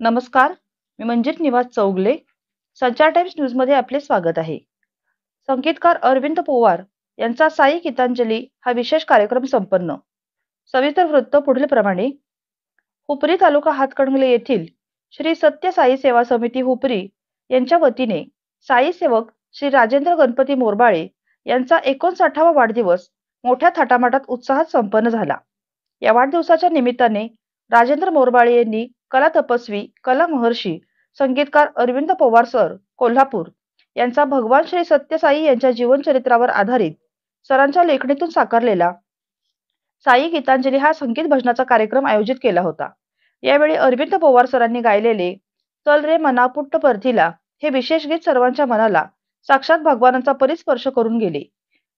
नमस्कार, मी मंजित निवास चौगले. संचार टाइम्स न्यूजमध्ये आपले स्वागत आहे. संगीतकार अरविंद पोवार यांचा साई गीतांजली हा विशेष कार्यक्रम संपन्न. सविस्तर वृत्त पुढील प्रमाणे. हुपरी तालुका हातकणंगले येथील श्री सत्य साई सेवा समिती हुपरी यांच्या वतीने साई सेवक श्री राजेंद्र गणपती मोरबाळे यांचा 59वा वाढदिवस मोठ्या थाटामाटात उत्साहात संपन्न झाला. या वाढदिवसाच्या निमित्ताने राजेंद्र मोरबाळे यांनी कला तपस्वी, कला महर्षी, संगीतकार अरविंद पवार सर कोल्हापूर यांचा भगवान श्री सत्य साई यांच्या जीवनचरित्रावर आधारित सरांच्या लेखणीतून साकारलेला साई गीतांजली हा संगीत भजनाचा कार्यक्रम आयोजित केला होता. यावेळी अरविंद पवार सरांनी गायलेले चल रे मना पुट्ट परतीला हे विशेष गीत सर्वांच्या मनाला साक्षात भगवानांचा परिस्पर्श करून गेले.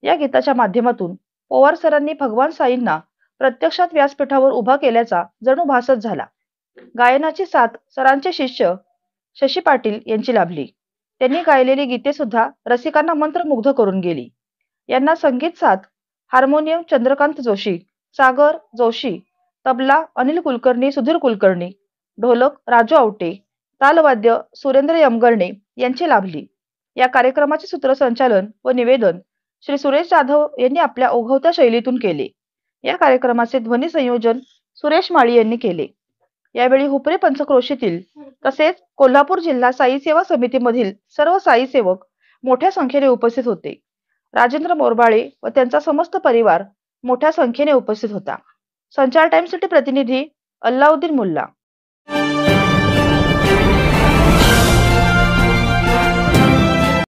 या गीताच्या माध्यमातून पवार सरांनी भगवान साईंना प्रत्यक्षात व्यासपीठावर उभा केल्याचा जणू भासच झाला. गायनाची साथ सरांचे शिष्य शशी पाटील यांची लाभली. त्यांनी गायलेली गीते सुद्धा रसिकांना मंत्रमुग्ध करून गेली. यांना संगीत साथ हार्मोनियम चंद्रकांत जोशी, सागर जोशी, तबला अनिल कुलकर्णी, सुधीर कुलकर्णी, ढोलक राजू आवटे, तालवाद्य सुरेंद्र यमगर्णे यांची लाभली. या कार्यक्रमाचे सूत्रसंचालन व निवेदन श्री सुरेश जाधव यांनी आपल्या ओघवत्या शैलीतून केले. या कार्यक्रमाचे ध्वनी संयोजन सुरेश माळी यांनी केले. यावेळी हुपरी पंचक्रोशीतील तसेच कोल्हापूर जिल्हा साई सेवा समितीमधील सर्व साई सेवक मोठ्या संख्येने उपस्थित होते. राजेंद्र मोरबाळे व त्यांचा समस्त परिवार मोठ्या संख्येने उपस्थित होता. संचार टाइम्ससाठी प्रतिनिधी अल्लाउद्दीन मुल्ला.